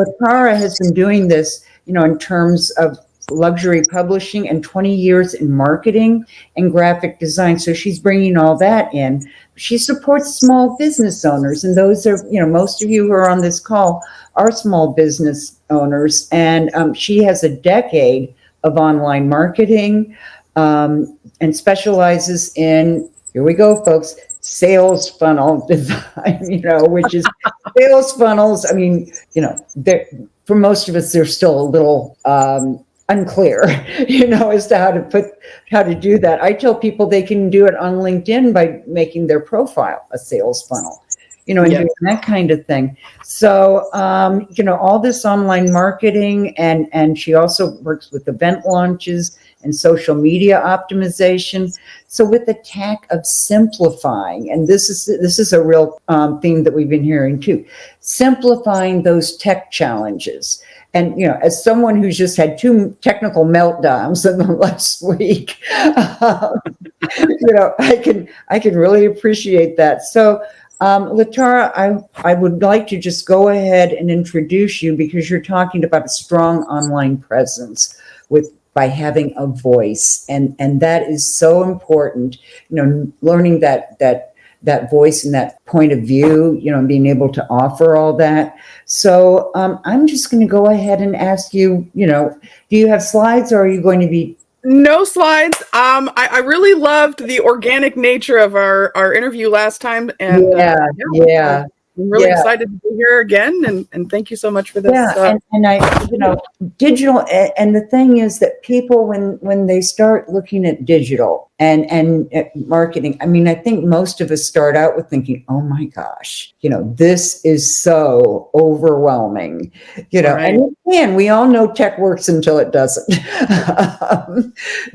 Latara has been doing this, in terms of luxury publishing and 20 years in marketing and graphic design. So she's bringing all that in. She supports small business owners, and those are, most of you who are on this call are small business owners. And she has a decade of online marketing, and specializes in, here we go, folks, sales funnel design, which is sales funnels. I mean, for most of us, they're still a little unclear, as to how to do that. I tell people they can do it on LinkedIn by making their profile a sales funnel, and doing that kind of thing. So, all this online marketing, and she also works with event launches and social media optimization. So with the tack of simplifying, and this is a real theme that we've been hearing too, simplifying those tech challenges. And, as someone who's just had 2 technical meltdowns in the last week, I can really appreciate that. So, Latara, I would like to just go ahead and introduce you, because you're talking about a strong online presence by having a voice, and that is so important. Learning that voice and that point of view, and being able to offer all that. So I'm just going to go ahead and ask you, do you have slides, or are you going to be? No slides. I really loved the organic nature of our interview last time, and I'm really excited to be here again, and thank you so much for this. Yeah, and I, digital, and the thing is that people, when they start looking at digital and at marketing, I mean, I think most of us start out with thinking, oh my gosh, this is so overwhelming, Right. and again, we all know tech works until it doesn't.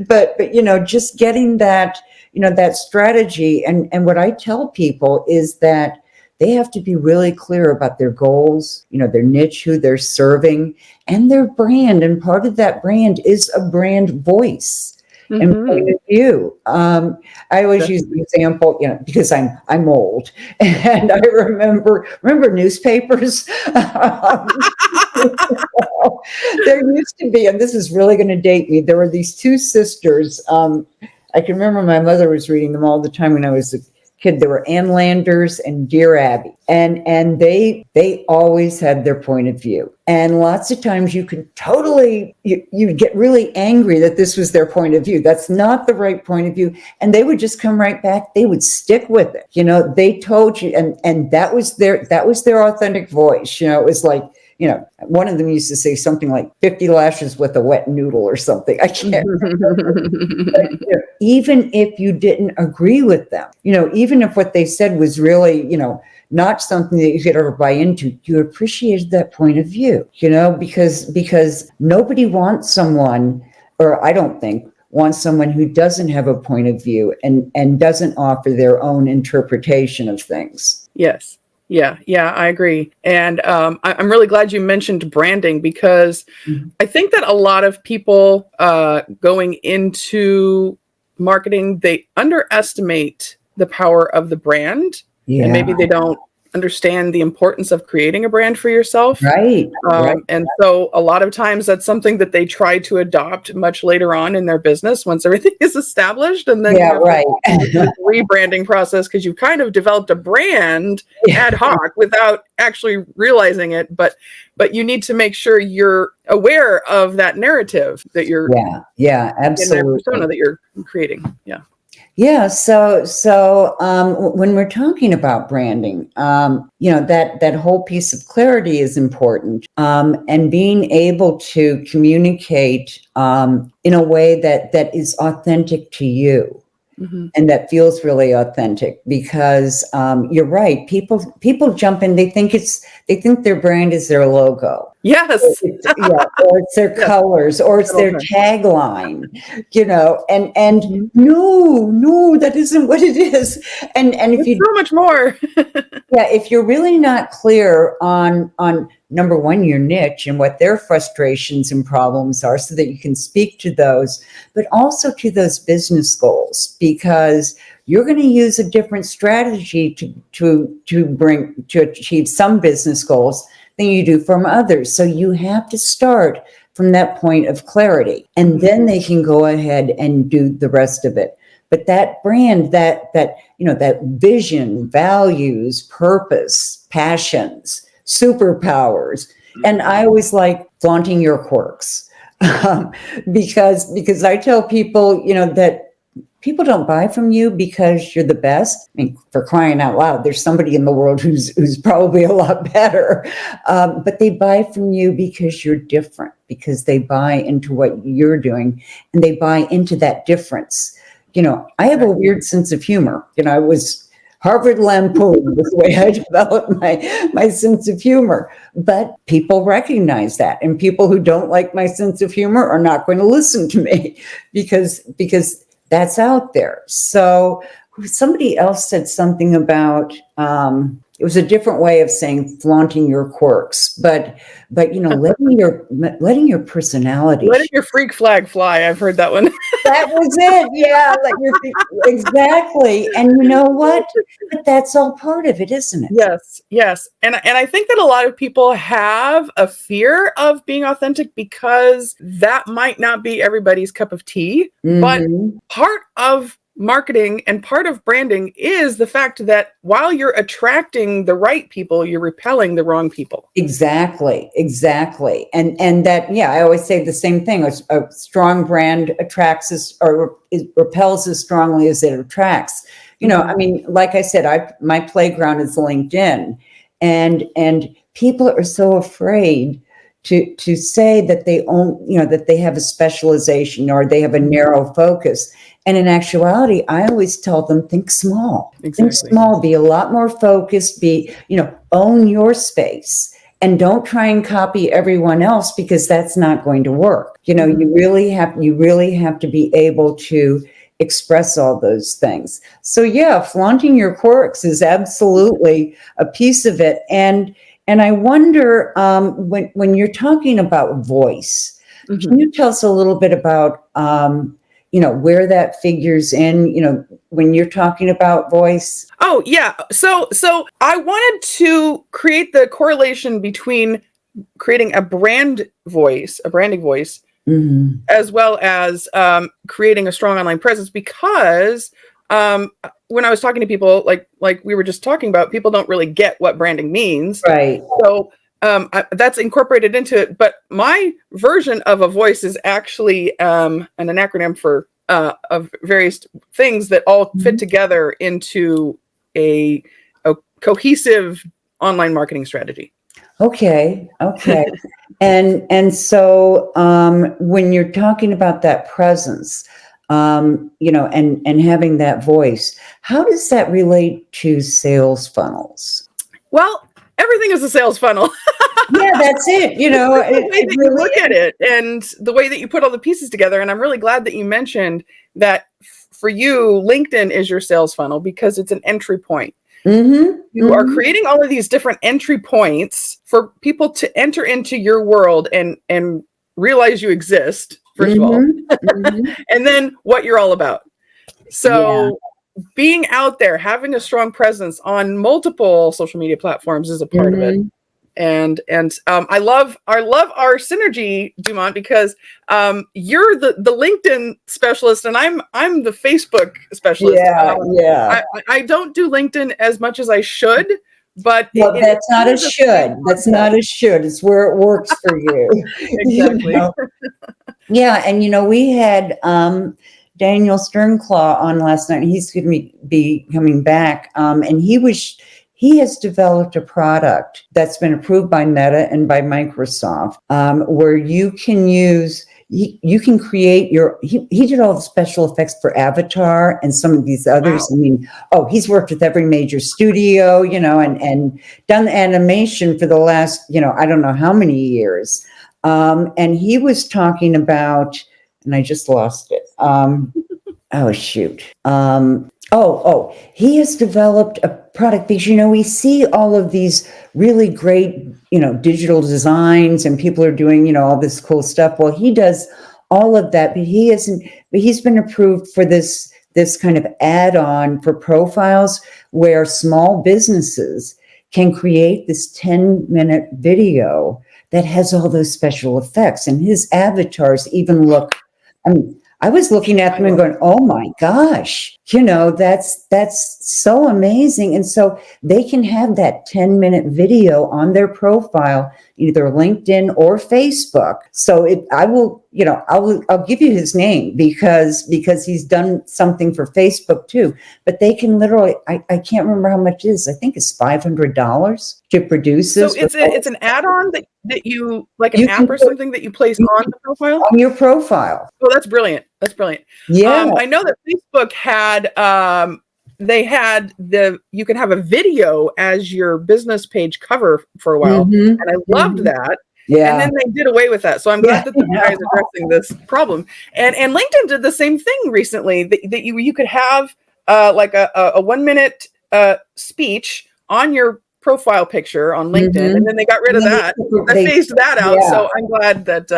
but just getting that, that strategy, and what I tell people is that they have to be really clear about their goals, their niche, who they're serving, and their brand. And part of that brand is a brand voice and point of view. I always use the example, because I'm old, and I remember newspapers. There used to be, and this is really going to date me, there were these 2 sisters. I can remember my mother was reading them all the time when I was a kid. There were Ann Landers and Dear Abby, and they always had their point of view. And lots of times you could you get really angry that this was their point of view. That's not the right point of view. And they would just come right back. They would stick with it. They told you, and that was their authentic voice. It was like, one of them used to say something like 50 lashes with a wet noodle or something. I can't remember. But, even if you didn't agree with them, even if what they said was really, not something that you could ever buy into, you appreciated that point of view, because nobody wants someone, or I don't think, wants someone who doesn't have a point of view and doesn't offer their own interpretation of things. Yes. Yeah, I agree. And I'm really glad you mentioned branding, because I think that a lot of people going into marketing, they underestimate the power of the brand. Yeah. And maybe they don't understand the importance of creating a brand for yourself. Right. And so a lot of times that's something that they try to adopt much later on in their business once everything is established. And then the rebranding process, because you've kind of developed a brand ad hoc without actually realizing it. But you need to make sure you're aware of that narrative that you're absolutely, in their persona that you're creating. Yeah. So when we're talking about branding, that whole piece of clarity is important, and being able to communicate in a way that is authentic to you. And that feels really authentic, because you're right. People jump in. They think their brand is their logo. Yes. Or it's their colors, or it's their tagline. And no, that isn't what it is. And if it's so much more. If you're really not clear on number one, your niche and what their frustrations and problems are, so that you can speak to those, but also to those business goals, because you're going to use a different strategy to achieve some business goals than you do from others. So you have to start from that point of clarity, and then they can go ahead and do the rest of it. But that brand, that vision, values, purpose, passions, superpowers. And I always like flaunting your quirks, because I tell people, that people don't buy from you because you're the best. I mean, for crying out loud, there's somebody in the world who's probably a lot better. But they buy from you because you're different, because they buy into what you're doing, and they buy into that difference. I have a weird sense of humor. I was Harvard lampooned with the way I developed my sense of humor. But people recognize that. And people who don't like my sense of humor are not going to listen to me because that's out there. So somebody else said something about, it was a different way of saying flaunting your quirks, but letting your personality, letting your freak flag fly. I've heard that one. That was it. Yeah, exactly. And you know what? But that's all part of it, isn't it? Yes. And I think that a lot of people have a fear of being authentic because that might not be everybody's cup of tea. Mm-hmm. But part of marketing and part of branding is the fact that while you're attracting the right people, you're repelling the wrong people. Exactly. And that, I always say the same thing. A strong brand attracts us, or it repels as strongly as it attracts. I mean, like I said, my playground is LinkedIn, and people are so afraid to say that they own, that they have a specialization or they have a narrow focus. And in actuality, I always tell them, think small. Exactly. Think small, be a lot more focused, own your space, and don't try and copy everyone else, because that's not going to work. You really have to be able to express all those things. So flaunting your quirks is absolutely a piece of it. And I wonder, when you're talking about voice, can you tell us a little bit about, where that figures in, when you're talking about voice? Oh, yeah. So I wanted to create the correlation between creating a branding voice, as well as creating a strong online presence, because when I was talking to people, like we were just talking about, people don't really get what branding means. Right. So that's incorporated into it. But my version of a voice is actually an acronym for of various things that all fit together into a cohesive online marketing strategy. Okay. And so when you're talking about that presence, and having that voice, how does that relate to sales funnels? Well, everything is a sales funnel. Yeah, that's it. The way that you look at it and the way that you put all the pieces together. And I'm really glad that you mentioned that for you, LinkedIn is your sales funnel, because it's an entry point. You are creating all of these different entry points for people to enter into your world and realize you exist, first of all, and then what you're all about. So being out there, having a strong presence on multiple social media platforms is a part of it. And I love our synergy, Dumont, because you're the LinkedIn specialist and I'm the Facebook specialist. I don't do LinkedIn as much as I should, but that's not a should. That's not a should. It's where it works for you. Exactly. Yeah, and we had Daniel Sternclaw on last night, and he's going to be coming back, and he has developed a product that's been approved by Meta and by Microsoft, where you can create he did all the special effects for Avatar and some of these others. Wow. I mean, he's worked with every major studio, and done the animation for the last, I don't know how many years. And he was talking about, and I just lost it. Oh, shoot. He has developed a product because, we see all of these really great, digital designs, and people are doing, all this cool stuff. Well, he does all of that, but he's been approved for this kind of add-on for profiles where small businesses can create this 10-minute video that has all those special effects, and his avatars even look, I mean, I was looking at them and going, oh my gosh, that's so amazing. And so they can have that 10-minute video on their profile, either LinkedIn or Facebook. So I'll give you his name because he's done something for Facebook too. But they can literally, I can't remember how much it is. I think it's $500 to produce this. So it's an add-on that you, like an app or something that you place on the profile? On your profile. Oh, that's brilliant. That's brilliant. Yeah. I know that Facebook had, you can have a video as your business page cover for a while. And I loved that. Yeah. And then they did away with that. So I'm glad that the guy is addressing this problem. And LinkedIn did the same thing recently, that you could have like a 1 minute speech on your profile picture on LinkedIn, and then they got rid of that. They phased that out. Yeah. So I'm glad that.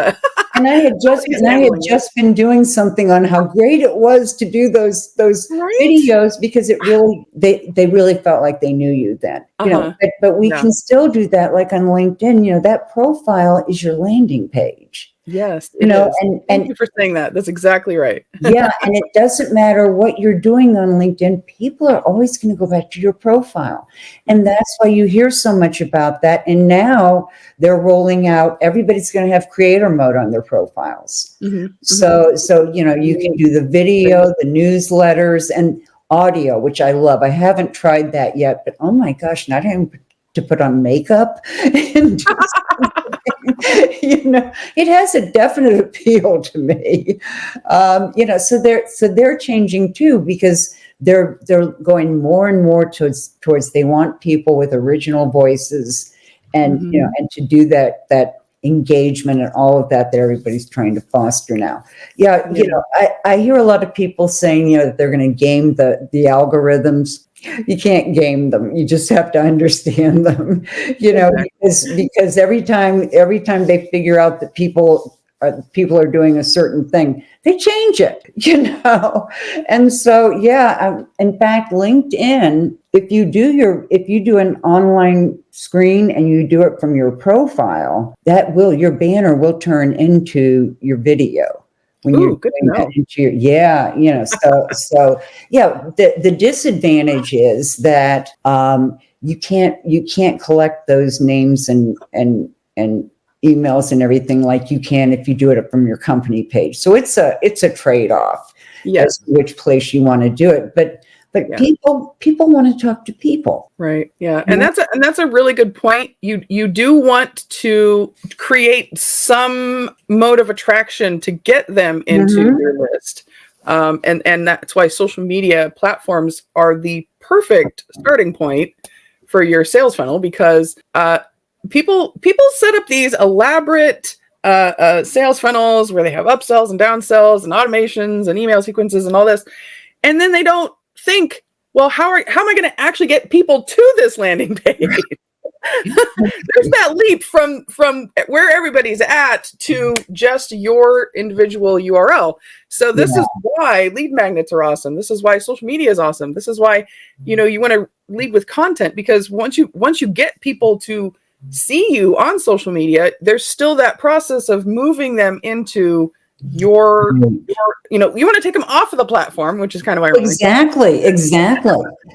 And I had just been doing something on how great it was to do those videos, because it really they really felt like they knew you then. But we can still do that, like on LinkedIn. That profile is your landing page. Yes, and thank you for saying that. That's exactly right. Yeah, and it doesn't matter what you're doing on LinkedIn. People are always going to go back to your profile. And that's why you hear so much about that. And now they're rolling out, everybody's going to have creator mode on their profiles. So you can do the video, the newsletters, and audio, which I love. I haven't tried that yet, but oh my gosh, not having to put on makeup and it has a definite appeal to me. So they're changing too, because they're going more and more towards they want people with original voices, and and to do that engagement and all of that everybody's trying to foster now. I hear a lot of people saying that they're going to game the algorithms. You can't game them. You just have to understand them, because every time they figure out that people are doing a certain thing, they change it, And so, in fact, LinkedIn, if you do an online screen and you do it from your profile, your banner will turn into your video. When you're doing that into the disadvantage is that you can't collect those names and emails and everything like you can if you do it from your company page. So it's a trade-off as to which place you want to do it. But people want to talk to people. Right. Yeah. And that's a really good point. You do want to create some mode of attraction to get them into your list. And that's why social media platforms are the perfect starting point for your sales funnel, because people set up these elaborate sales funnels where they have upsells and downsells and automations and email sequences and all this. And then they don't think, well, how am I going to actually get people to this landing page? There's that leap from where everybody's at to just your individual URL. So this is why lead magnets are awesome. This is why social media is awesome. This is why, you want to lead with content, because once you get people to see you on social media, there's still that process of moving them into your you want to take them off of the platform, which is kind of ironic. Exactly.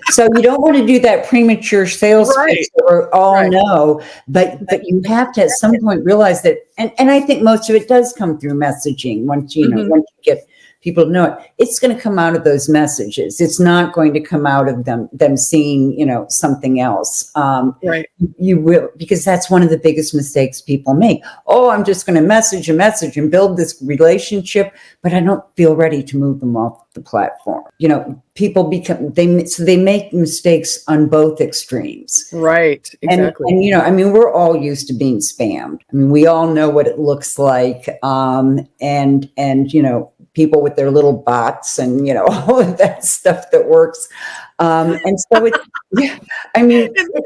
So you don't want to do that premature sales pitch that we all know, but you have to at some point realize that, and I think most of it does come through messaging. Once you get people to know it, it's going to come out of those messages. It's not going to come out of them seeing, something else. You will, because that's one of the biggest mistakes people make. Oh, I'm just going to message and build this relationship, but I don't feel ready to move them off the platform. People they make mistakes on both extremes. Right. Exactly. And we're all used to being spammed. We all know what it looks like. And people with their little bots and, all of that stuff that works. And so it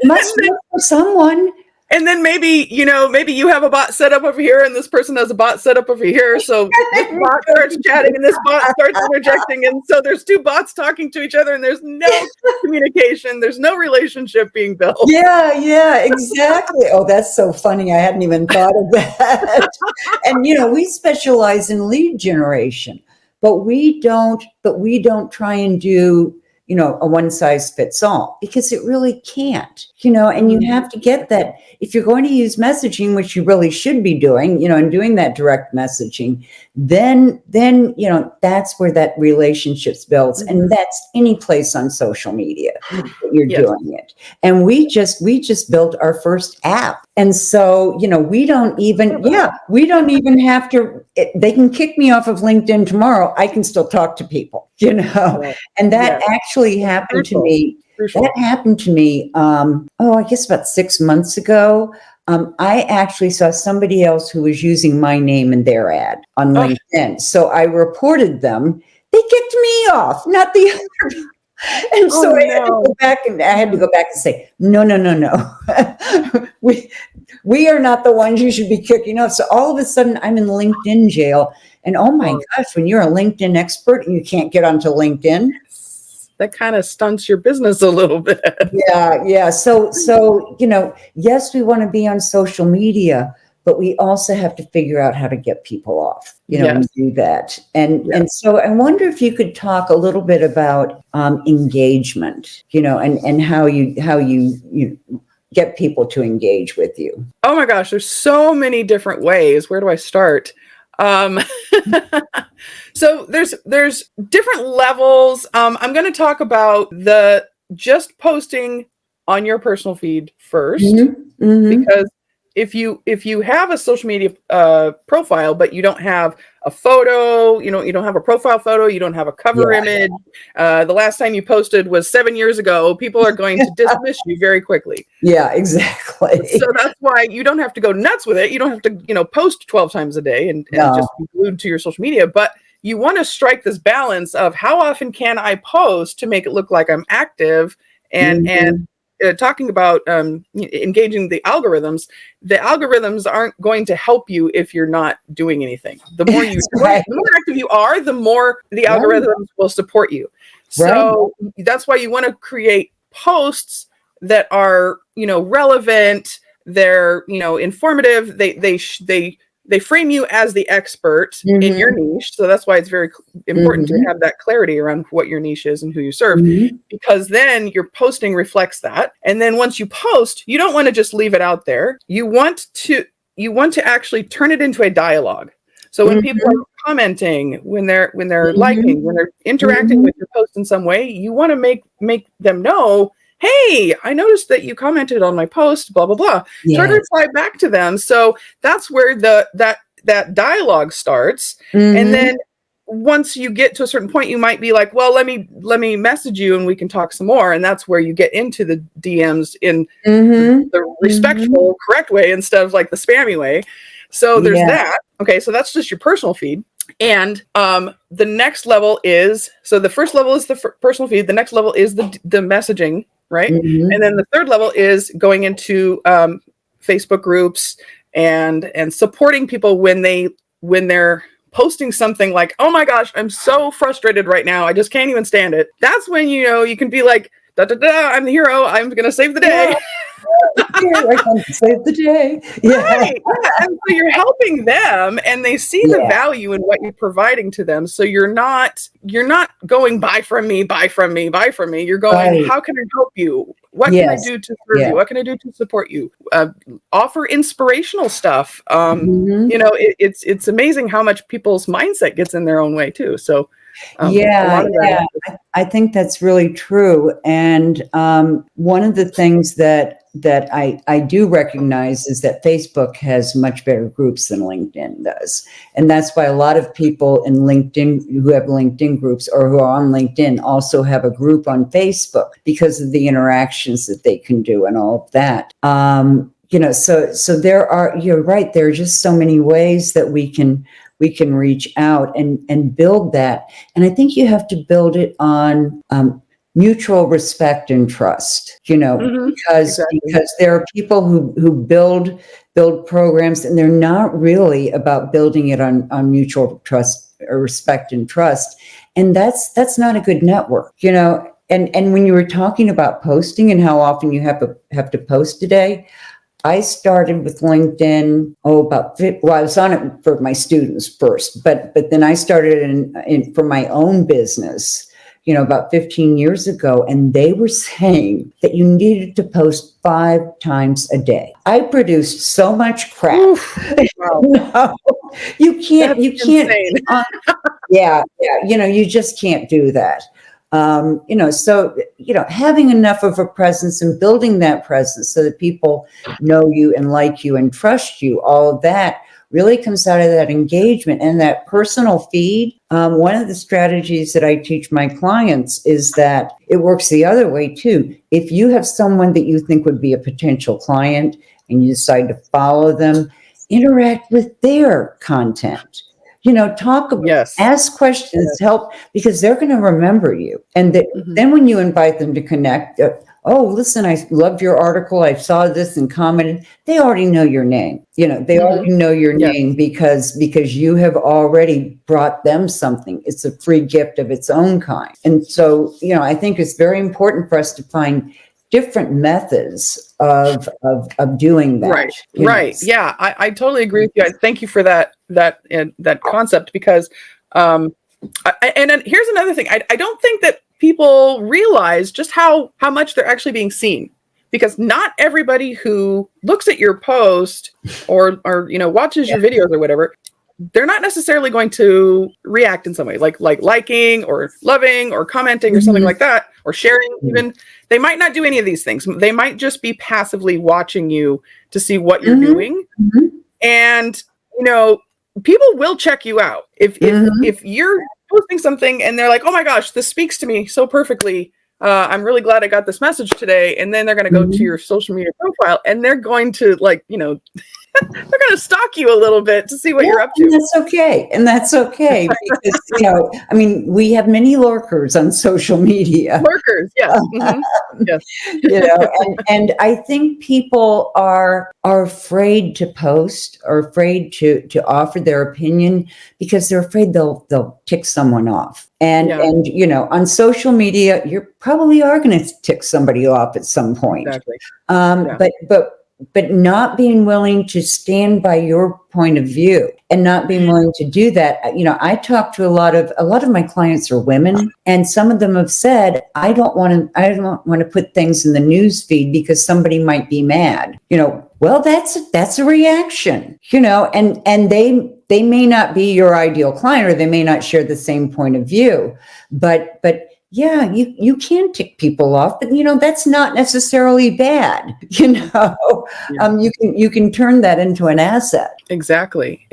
must work for someone. And then maybe you have a bot set up over here and this person has a bot set up over here. So this bot starts chatting and this bot starts interjecting. And so there's two bots talking to each other and there's no communication. There's no relationship being built. Yeah, exactly. Oh, that's so funny. I hadn't even thought of that. And, we specialize in lead generation, but we don't try and do a one size fits all, because it really can't, and you have to get that. If you're going to use messaging, which you really should be doing, and doing that direct messaging, then, that's where that relationships builds. And that's any place on social media that you're doing it. And we just built our first app. And so, we don't even have to, they can kick me off of LinkedIn tomorrow. I can still talk to people, and that actually happened to me. That happened to me, I guess about 6 months ago. I actually saw somebody else who was using my name in their ad on LinkedIn. So I reported them. They kicked me off, not the other. And so I had to go back and say, no. We are not the ones you should be kicking off. So all of a sudden I'm in LinkedIn jail. And oh my gosh, when you're a LinkedIn expert and you can't get onto LinkedIn, that kind of stunts your business a little bit. Yeah. So, yes, we want to be on social media, but we also have to figure out how to get people off, and do that. And so I wonder if you could talk a little bit about engagement, and how you get people to engage with you. Oh my gosh, there's so many different ways. Where do I start? So there's different levels. I'm going to talk about the just posting on your personal feed first, because if you have a social media profile, but you don't have a photo, you don't have a profile photo, you don't have a cover image. The last time you posted was 7 years ago. People are going to dismiss you very quickly. Yeah, exactly. So that's why you don't have to go nuts with it. You don't have to, post 12 times a day and just be glued to your social media. But you want to strike this balance of how often can I post to make it look like I'm active, and talking about engaging the algorithms aren't going to help you if you're not doing anything. The more the more active you are, the more the algorithms will support you. So that's why you want to create posts that are, relevant. They're, informative. They frame you as the expert in your niche. So that's why it's very important to have that clarity around what your niche is and who you serve, because then your posting reflects that. And then once you post, you don't want to just leave it out there. You want to actually turn it into a dialogue. So when people are commenting, when they're liking, when they're interacting with your post in some way, you want to make them know, hey, I noticed that you commented on my post, blah, blah, blah. Try to reply back to them. So that's where that dialogue starts. And then once you get to a certain point, you might be like, well, let me message you and we can talk some more. And that's where you get into the DMs in the respectful, correct way instead of like the spammy way. So there's that. Okay, so that's just your personal feed. And the next level is, so the first level is the personal feed. The next level is the messaging, right? And then the third level is going into Facebook groups and supporting people when they're posting something like, oh my gosh, I'm so frustrated right now. I just can't even stand it. That's when, you can be like, da, da, da, I'm the hero. I'm going to save the day. Save the day. Right. Yeah. And so you're helping them and they see the value in what you're providing to them. So you're not going buy from me. You're going, how can I help you? What can I do to serve you? What can I do to support you? Offer inspirational stuff. It's amazing how much people's mindset gets in their own way too. So I think that's really true. And one of the things that I do recognize is that Facebook has much better groups than LinkedIn does. And that's why a lot of people in LinkedIn who have LinkedIn groups or who are on LinkedIn also have a group on Facebook because of the interactions that they can do and all of that. So you're right. There are just so many ways that we can reach out and build that. And I think you have to build it on mutual respect and trust, because there are people who build programs, and they're not really about building it on mutual trust or respect and trust. And that's not a good network, And when you were talking about posting and how often you have to post today, I started with LinkedIn, I was on it for my students first, but then I started in for my own business, about 15 years ago, and they were saying that you needed to post 5 times a day. I produced so much crap. Oof, wow. No, you can't. That's You can't. Yeah, you just can't do that. So having enough of a presence and building that presence so that people know you and like you and trust you, all of that really comes out of that engagement and that personal feed. One of the strategies that I teach my clients is that it works the other way too. If you have someone that you think would be a potential client and you decide to follow them, interact with their content. Talk about, ask questions, help, because they're going to remember you. And then when you invite them to connect, oh, listen, I loved your article. I saw this and commented. They already know your name. They already know your name because you have already brought them something. It's a free gift of its own kind. And so, I think it's very important for us to find different methods of doing that. Right. Yeah, I totally agree with you. I thank you for that concept, because and then here's another thing. I don't think that people realize just how much they're actually being seen, because not everybody who looks at your post or watches your videos or whatever, they're not necessarily going to react in some way, like liking or loving or commenting or something like that, or sharing even. They might not do any of these things. They might just be passively watching you to see what you're doing. And, people will check you out. If you're posting something and they're like, oh my gosh, this speaks to me so perfectly. I'm really glad I got this message today. And then they're going to go to your social media profile and they're going to they're going to stalk you a little bit to see what you're up to. And that's okay. Because, we have many lurkers on social media. Lurkers, yes. Yes. And I think people are afraid to post or afraid to offer their opinion because they're afraid they'll tick someone off. And on social media, you probably are going to tick somebody off at some point. Exactly. But not being willing to stand by your point of view and not being willing to do that. I talk to a lot of my clients are women, and some of them have said, I don't want to put things in the news feed because somebody might be mad. Well, that's a reaction, and they may not be your ideal client, or they may not share the same point of view, but yeah, you can tick people off, but that's not necessarily bad. You can turn that into an asset. Exactly.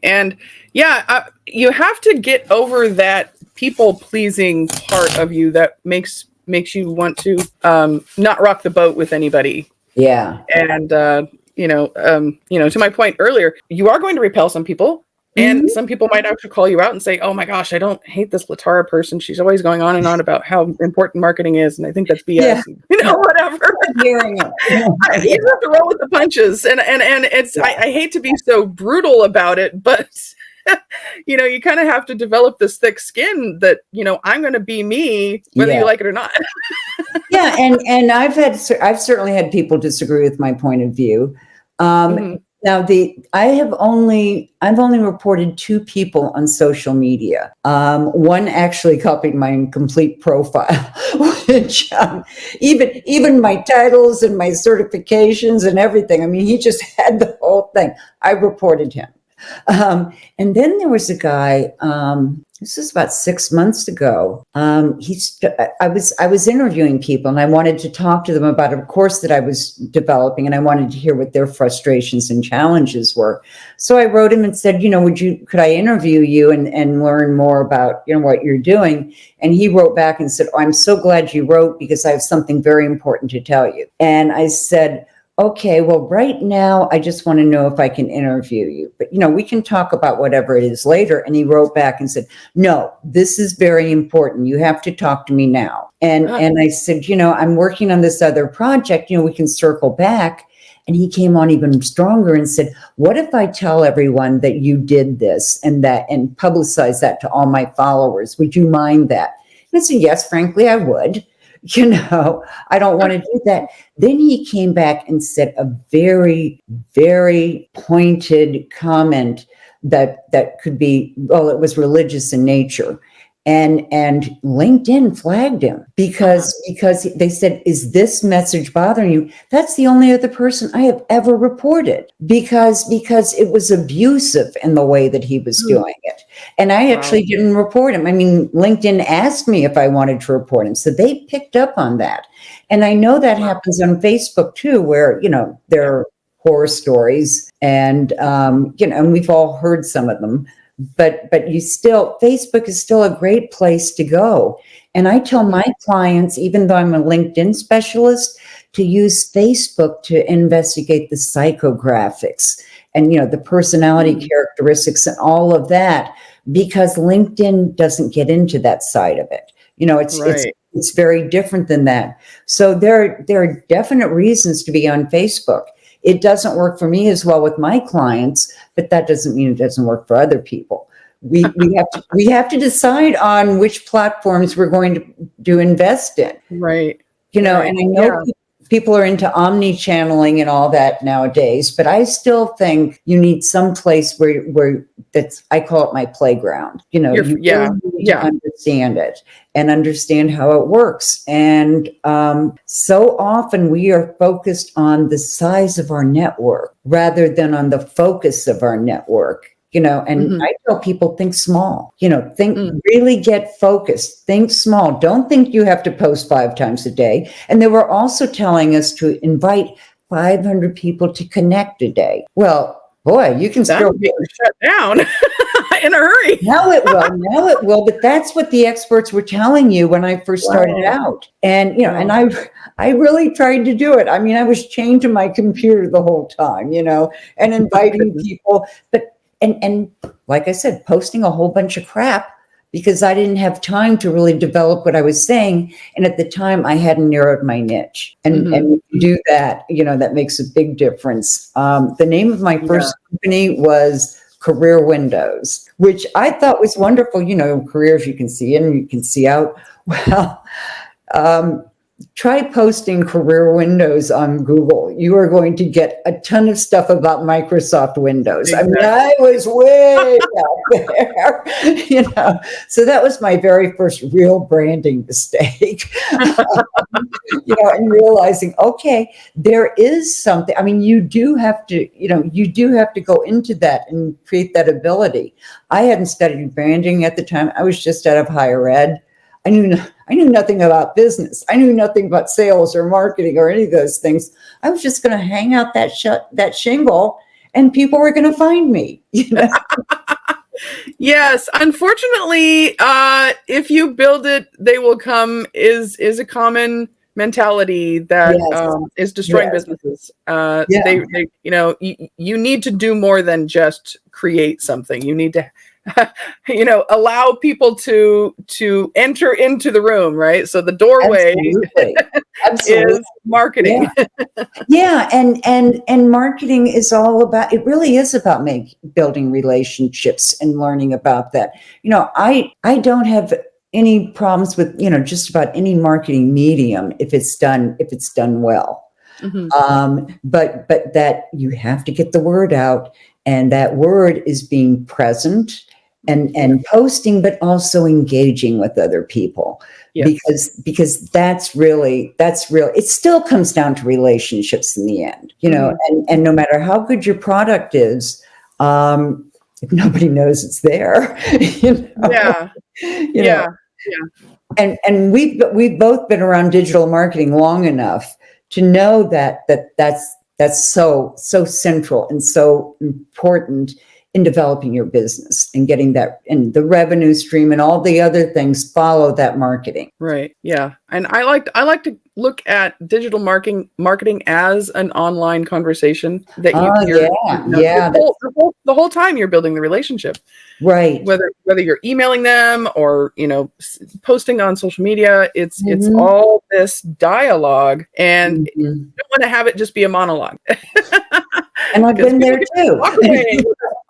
And you have to get over that people pleasing part of you that makes you want to not rock the boat with anybody. Yeah. And to my point earlier, you are going to repel some people. And some people might actually call you out and say, oh my gosh, I don't hate this Latara person. She's always going on and on about how important marketing is. And I think that's BS, whatever. You have to roll with the punches. And it's, I hate to be so brutal about it, but you kind of have to develop this thick skin that, I'm going to be me, whether you like it or not. And I've certainly had people disagree with my point of view. Now, I've only reported 2 people on social media. One actually copied my incomplete profile, which even my titles and my certifications and everything. He just had the whole thing. I reported him. And then there was a guy. This was about 6 months ago. I was interviewing people, and I wanted to talk to them about a course that I was developing, and I wanted to hear what their frustrations and challenges were. So I wrote him and said, could I interview you and learn more about what you're doing? And he wrote back and said, oh, I'm so glad you wrote, because I have something very important to tell you. And I said, okay, well, right now, I just want to know if I can interview you. But, we can talk about whatever it is later. And he wrote back and said, no, this is very important. You have to talk to me now. And I said, I'm working on this other project. We can circle back. And he came on even stronger and said, what if I tell everyone that you did this and publicize that to all my followers? Would you mind that? And I said, yes, frankly, I would. I don't want to do that. Then he came back and said a very, very pointed comment that could be, well, it was religious in nature. And LinkedIn flagged him because they said, is this message bothering you? That's the only other person I have ever reported because it was abusive in the way that he was doing it. And I actually didn't report him. I mean, LinkedIn asked me if I wanted to report him. So they picked up on that. And I know that happens on Facebook too, where, there are horror stories and, and we've all heard some of them. But Facebook is still a great place to go. And I tell my clients, even though I'm a LinkedIn specialist, to use Facebook to investigate the psychographics and, the personality characteristics and all of that, because LinkedIn doesn't get into that side of it. It's very different than that. So there are definite reasons to be on Facebook. It doesn't work for me as well with my clients, but that doesn't mean it doesn't work for other people. We have to decide on which platforms we're going to invest in. Right. And I know people are into omni-channeling and all that nowadays, but I still think you need some place where I call it my playground. You really need to understand it and understand how it works. And so often we are focused on the size of our network rather than on the focus of our network. I tell people, think small, really get focused, think small. Don't think you have to post 5 times a day. And they were also telling us to invite 500 people to connect a day. Well, boy, you can still be shut down in a hurry. Now it will. But that's what the experts were telling you when I first started out. And, and I really tried to do it. I mean, I was chained to my computer the whole time, and inviting people, And like I said, posting a whole bunch of crap because I didn't have time to really develop what I was saying. And at the time, I hadn't narrowed my niche. And to do that, that makes a big difference. The name of my first company was Career Windows, which I thought was wonderful. Careers you can see in, you can see out. Well, try posting Career Windows on Google. You are going to get a ton of stuff about Microsoft Windows. Exactly. I mean, I was way out there, So that was my very first real branding mistake. And realizing, okay, there is something. I mean, you do have to go into that and create that ability. I hadn't studied branding at the time. I was just out of higher ed. I knew nothing about business. I knew nothing about sales or marketing or any of those things. I was just going to hang out that shingle, and people were going to find me. Yes, unfortunately, if you build it, they will come. Is a common mentality that is destroying businesses. They you need to do more than just create something. You need to allow people to enter into the room, right? So the doorway Absolutely. Is marketing. And marketing is all about, it really is about building relationships and learning about that. I don't have any problems with, just about any marketing medium if it's done well. But that you have to get the word out, and that word is being present and posting, but also engaging with other people. Yes. Because that's real. It still comes down to relationships in the end, and no matter how good your product is, if nobody knows it's there, And we've both been around digital marketing long enough to know that's so central and so important in developing your business and getting that, and the revenue stream and all the other things follow that marketing. Right. Yeah. And I like to look at digital marketing as an online conversation that the whole time you're building the relationship. Right. Whether you're emailing them or, posting on social media, it's all this dialogue, and you don't want to have it just be a monologue. And I've been there too. Walk away,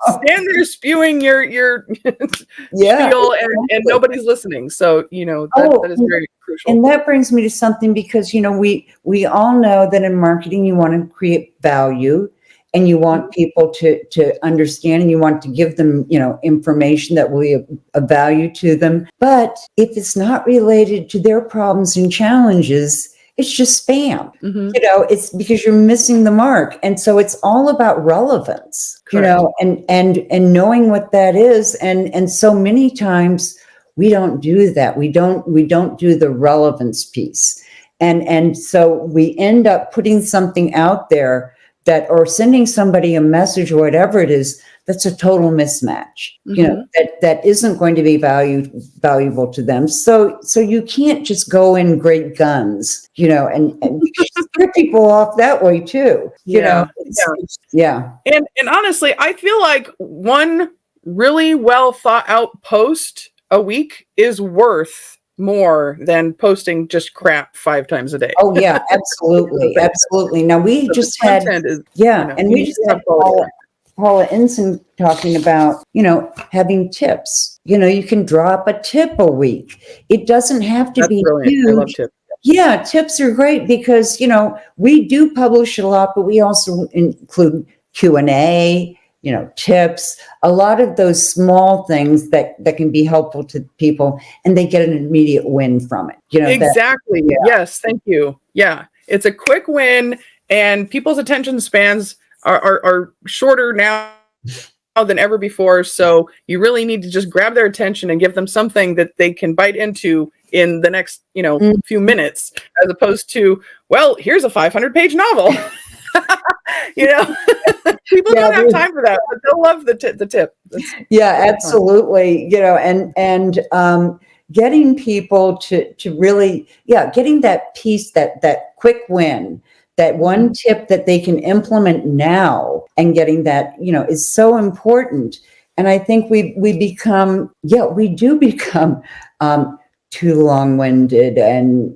stand there spewing your spiel, and nobody's listening. So, that is very crucial. And that brings me to something, because, we all know that in marketing, you want to create value, and you want people to understand, and you want to give them, information that will be of value to them. But if it's not related to their problems and challenges, it's just spam. It's because you're missing the mark. And so it's all about relevance, and knowing what that is. And so many times we don't do that. We don't do the relevance piece. And so we end up putting something out there or sending somebody a message or whatever it is, that's a total mismatch, that isn't going to be valuable to them. So you can't just go in great guns, and scare people off that way too, Yeah. And honestly, I feel like one really well thought out post a week is worth more than posting just crap 5 times a day. Oh yeah, absolutely. Absolutely. Now we just had, and we just had Paula Ensign talking about, having tips. You can drop a tip a week. It doesn't have to be huge. I love tips. Yeah, tips are great because, we do publish a lot, but we also include Q&A, tips, a lot of those small things that can be helpful to people, and they get an immediate win from it. Exactly. Yes. Thank you. Yeah. It's a quick win, and people's attention spans are shorter now than ever before. So you really need to just grab their attention and give them something that they can bite into in the next, few minutes, as opposed to, well, here's a 500-page novel. People don't have time for that, but they'll love the tip. Absolutely. And getting people to really, getting that piece, that quick win, that one tip that they can implement now, and getting that, is so important. And I think we do become too long-winded and,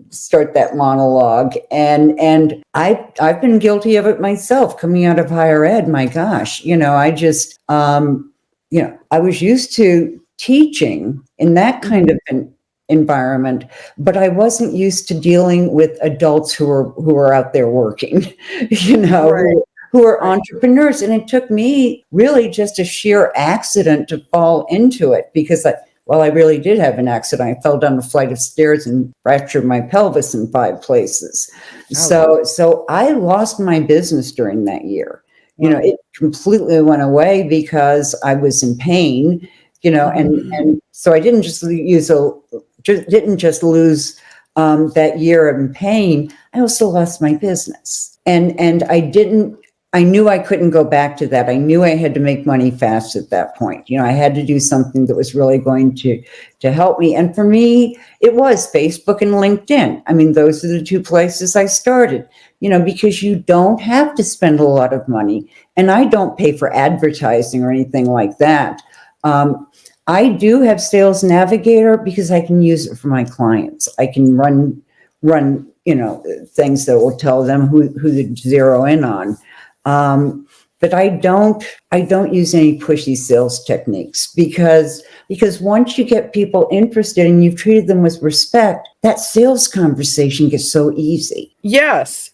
start that monologue. And I've been guilty of it myself coming out of higher ed. My gosh, I just, I was used to teaching in that kind of an environment, but I wasn't used to dealing with adults who are out there working, who are entrepreneurs. And it took me really just a sheer accident to fall into it, because I really did have an accident. I fell down a flight of stairs and fractured my pelvis in 5 places. So I lost my business during that year. It completely went away because I was in pain, and so I didn't just lose that year in pain. I also lost my business, and I knew I couldn't go back to that. I knew I had to make money fast at that point. I had to do something that was really going to help me. And for me, it was Facebook and LinkedIn. I mean, those are the 2 places I started, because you don't have to spend a lot of money. And I don't pay for advertising or anything like that. I do have Sales Navigator because I can use it for my clients. I can run, things that will tell them who to zero in on. But I don't use any pushy sales techniques, because once you get people interested and you've treated them with respect, that sales conversation gets so easy. Yes.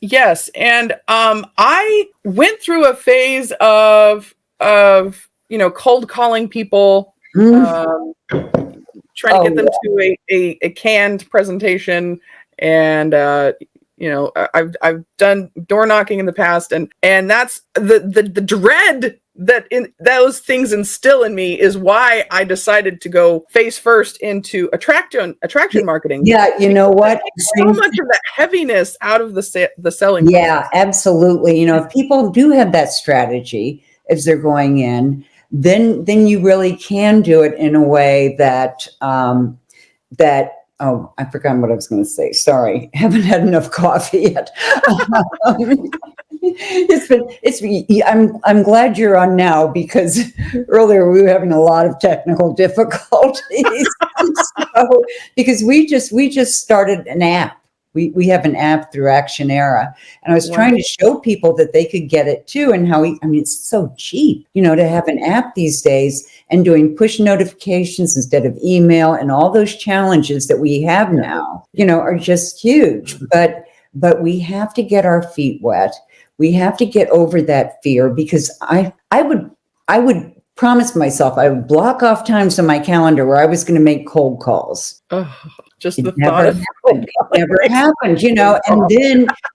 And I went through a phase of cold calling people, trying to get them to a canned presentation, and I've done door knocking in the past, and that's the dread that those things instill in me is why I decided to go face first into attraction marketing. Yeah, you know what? So much of that heaviness out of the selling. Yeah, process. Absolutely. If people do have that strategy as they're going in, then you really can do it in a way that, oh, I forgot what I was going to say. Sorry. Haven't had enough coffee yet. I'm glad you're on now, because earlier we were having a lot of technical difficulties. So, because we just started an app. We have an app through Actionera, and I was trying to show people that they could get it too, and how it's so cheap, to have an app these days, and doing push notifications instead of email, and all those challenges that we have now, are just huge. But we have to get our feet wet. We have to get over that fear, because I would promise myself I would block off times on my calendar where I was going to make cold calls. Oh, just It the never thought of happened. It never happened,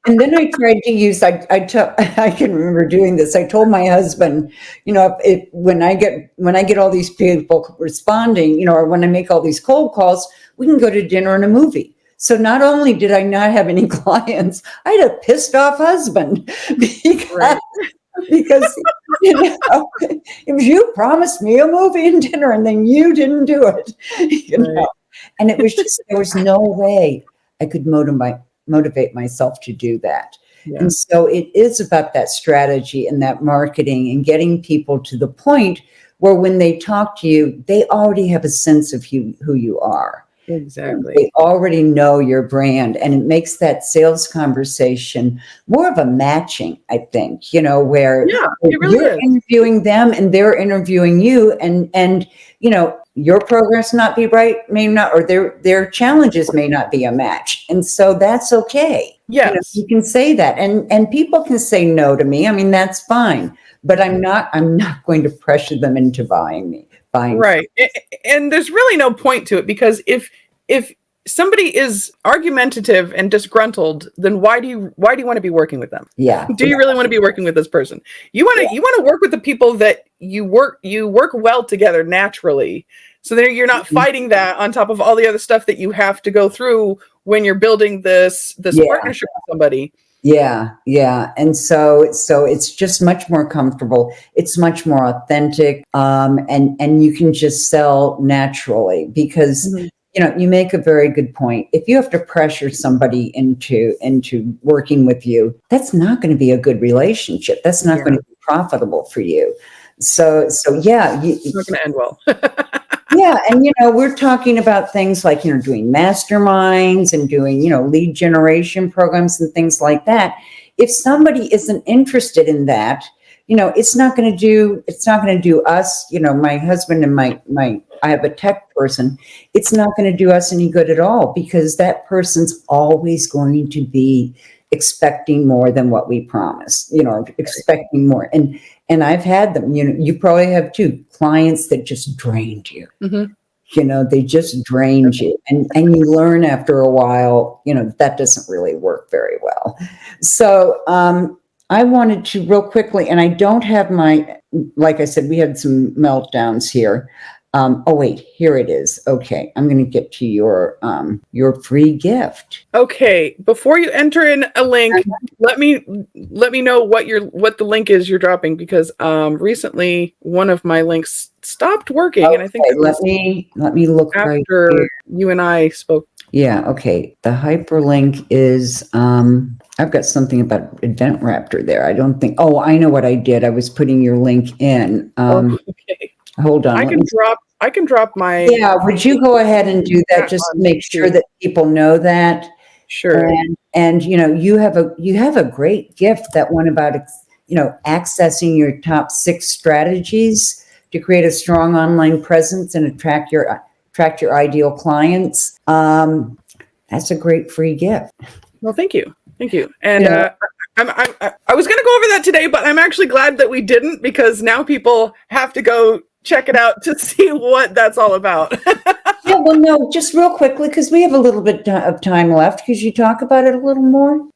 and then I tried to use, I can remember doing this. I told my husband, when I get all these people responding, or when I make all these cold calls, we can go to dinner and a movie. So not only did I not have any clients, I had a pissed off husband, because if you promised me a movie and dinner and then you didn't do it, and it was just, there was no way I could motivate myself to do that. Yeah. And so it is about that strategy and that marketing, and getting people to the point where when they talk to you, they already have a sense of who you are. Exactly. They already know your brand, and it makes that sales conversation more of a matching, I think, where it really you're is. interviewing them and they're interviewing you, and your progress may not, or their challenges may not be a match. And so that's okay. Yes. You can say that, and people can say no to me. That's fine, but I'm not going to pressure them into buying. Right. And there's really no point to it, because if somebody is argumentative and disgruntled, then why do you want to be working with them? Yeah. Do you really want to be working with this person? You want to work with the people that you work well together naturally. So that you're not fighting that on top of all the other stuff that you have to go through when you're building this partnership with somebody. Yeah. And so it's just much more comfortable. It's much more authentic. And you can just sell naturally, because, you make a very good point. If you have to pressure somebody into working with you, that's not going to be a good relationship. That's not going to be profitable for you. So yeah. It's not going to end well. Yeah. And, we're talking about things like, doing masterminds and doing, lead generation programs and things like that. If somebody isn't interested in that, it's not going to do us, my husband and I have a tech person. It's not going to do us any good at all, because that person's always going to be expecting more than what we promise, expecting more. And I've had them, you probably have too, clients that just drained you. Mm-hmm. They just drained you. And you learn after a while, that doesn't really work very well. So I wanted to real quickly, and I don't have like I said, we had some meltdowns here. Oh wait, here it is. Okay, I'm going to get to your free gift. Okay, before you enter in a link, let me know what the link is you're dropping, because recently one of my links stopped working, and I think let me look after right here. You and I spoke. Yeah. Okay. The hyperlink is I've got something about Event Raptor there. I don't think. Oh, I know what I did. I was putting your link in. Okay. Hold on. I can drop my. Yeah. Would you go ahead and do that, just to make sure that people know that? Sure. And you have a great gift, that one about accessing your top 6 strategies to create a strong online presence and attract your ideal clients. That's a great free gift. Well, thank you. And I was going to go over that today, but I'm actually glad that we didn't, because now people have to go check it out to see what that's all about. Yeah, well, no, just real quickly, because we have a little bit of time left. Could you talk about it a little more?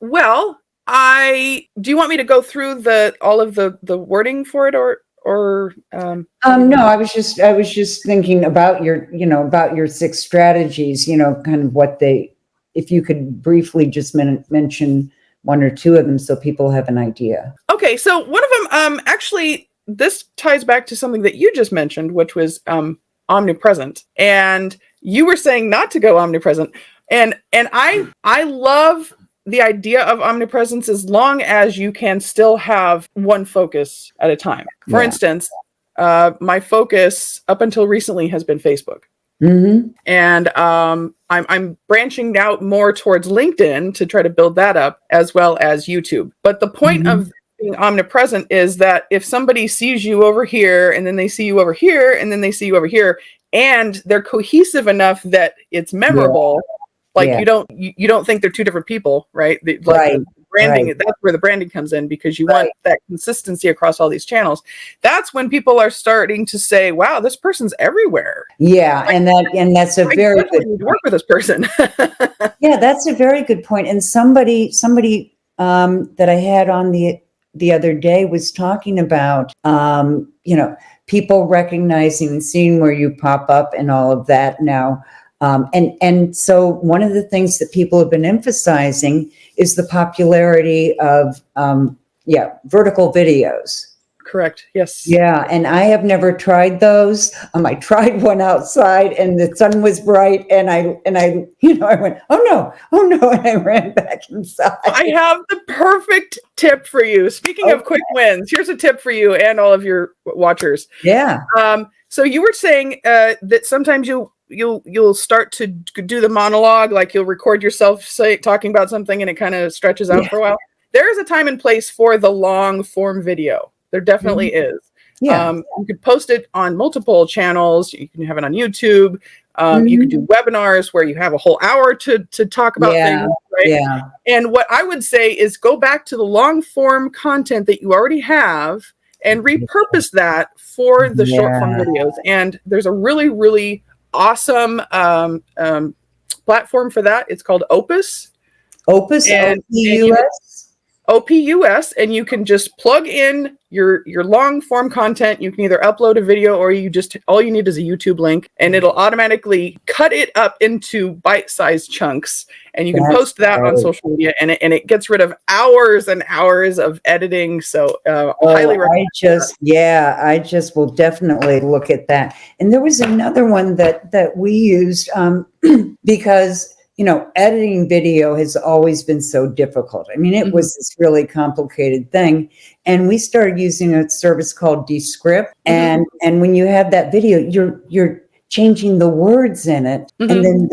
Well, do you want me to go through all of the wording for it, or no, I was just thinking about your 6 strategies, kind of what if you could briefly just mention 1 or 2 of them so people have an idea. Okay, so one of them actually this ties back to something that you just mentioned, which was omnipresent. And you were saying not to go omnipresent. And I love the idea of omnipresence as long as you can still have one focus at a time. For instance, my focus up until recently has been Facebook. Mm-hmm. And I'm branching out more towards LinkedIn to try to build that up, as well as YouTube. But the point of being omnipresent is that if somebody sees you over here, and then they see you over here, and then they see you over here, and they're cohesive enough that it's memorable, like you don't think they're two different people, right? The branding, that's where the branding comes in, because you want that consistency across all these channels. That's when people are starting to say, wow, this person's everywhere. Yeah. And that's a very good need to work with this person. Yeah, that's a very good point. And somebody that I had on the other day was talking about, people recognizing and seeing where you pop up and all of that now. And so one of the things that people have been emphasizing is the popularity of, vertical videos. Correct. Yes. Yeah. And I have never tried those. I tried one outside and the sun was bright and I went, oh no. And I ran back inside. I have the perfect tip for you. Speaking of quick wins, here's a tip for you and all of your watchers. Yeah. So you were saying that sometimes you'll start to do the monologue, like you'll record yourself talking about something and it kind of stretches out for a while. There is a time and place for the long form video. There definitely is. Yeah. You could post it on multiple channels. You can have it on YouTube. You can do webinars where you have a whole hour to talk about things. Right? Yeah. And what I would say is go back to the long form content that you already have and repurpose that for the short form videos. And there's a really, really awesome platform for that. It's called Opus. Opus, OPUS, and you can just plug in your long form content. You can either upload a video or all you need is a YouTube link, and it'll automatically cut it up into bite-sized chunks, and you can post that on social media, and it gets rid of hours and hours of editing. So highly recommend. I just will definitely look at that. And there was another one that we used because editing video has always been so difficult. I mean, it was this really complicated thing. And we started using a service called Descript. And when you have that video, you're changing the words in it. And then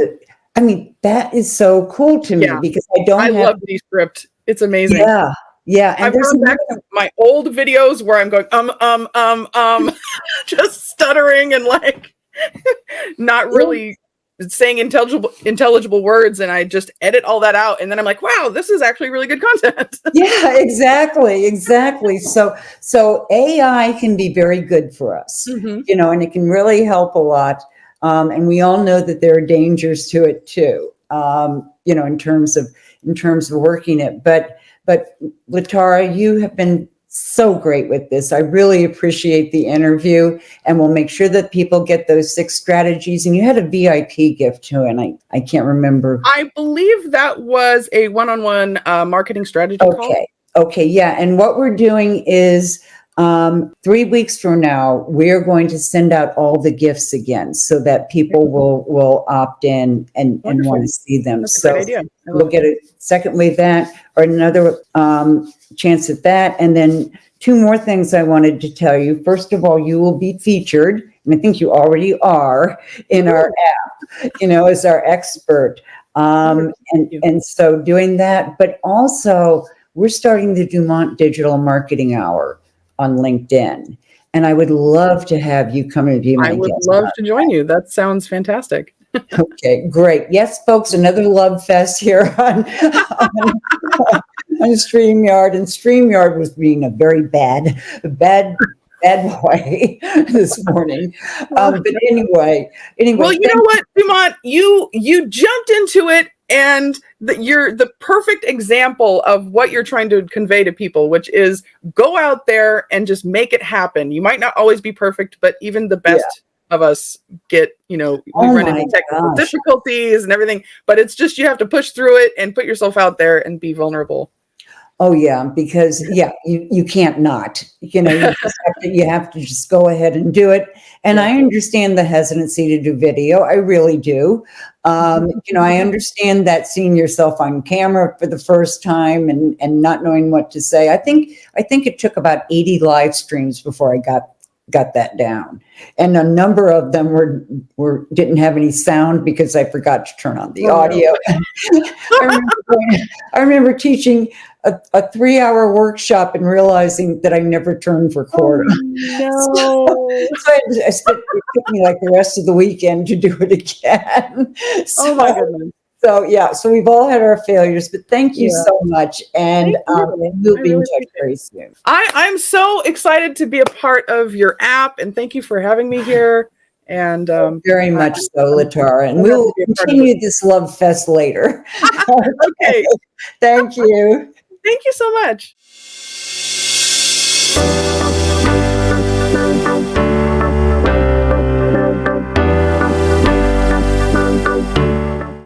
that is so cool to me because I love Descript. It's amazing. Yeah. Yeah. And I've gone back to my old videos where I'm going, just stuttering and like not really saying intelligible words, and I just edit all that out, and then I'm like, wow, this is actually really good content. Yeah, exactly. So AI can be very good for us, and it can really help a lot. And we all know that there are dangers to it too, in terms of working it. But Latara, you have been so great with this. I really appreciate the interview, and we'll make sure that people get those 6 strategies. And you had a VIP gift too, and I can't remember. I believe that was a one-on-one marketing strategy call. Okay. Yeah. And what we're doing is 3 weeks from now, we're going to send out all the gifts again so that people will opt in and want to see them. That's a great idea. We'll get a second wave that or another chance at that. And then 2 more things I wanted to tell you. First of all, you will be featured, and I think you already are, in our app, as our expert. And so doing that, but also we're starting the Dumont Digital Marketing Hour on LinkedIn. And I would love to have you come and be my guest. I would love to join you. That sounds fantastic. Okay, great. Yes, folks, another love fest here on StreamYard. And StreamYard was being a very bad way this morning. But anyway. Well, you know what, Dumont, you jumped into it, and you're the perfect example of what you're trying to convey to people, which is go out there and just make it happen. You might not always be perfect, but even the best of us get, we run into technical difficulties and everything, but it's just, you have to push through it and put yourself out there and be vulnerable. Oh yeah, because you can't not, you have to just go ahead and do it. And I understand the hesitancy to do video. I really do. I understand that seeing yourself on camera for the first time and not knowing what to say. I think it took about 80 live streams before I got that down. And a number of them didn't have any sound because I forgot to turn on the audio. I remember teaching a 3-hour workshop and realizing that I never turned record. No. So it took me like the rest of the weekend to do it again. Oh my goodness. So we've all had our failures, but thank you so much. And we'll be in touch very soon. I'm so excited to be a part of your app, and thank you for having me here. And very much so, Latara. And we'll continue this love fest later. Okay. Thank you. Thank you so much.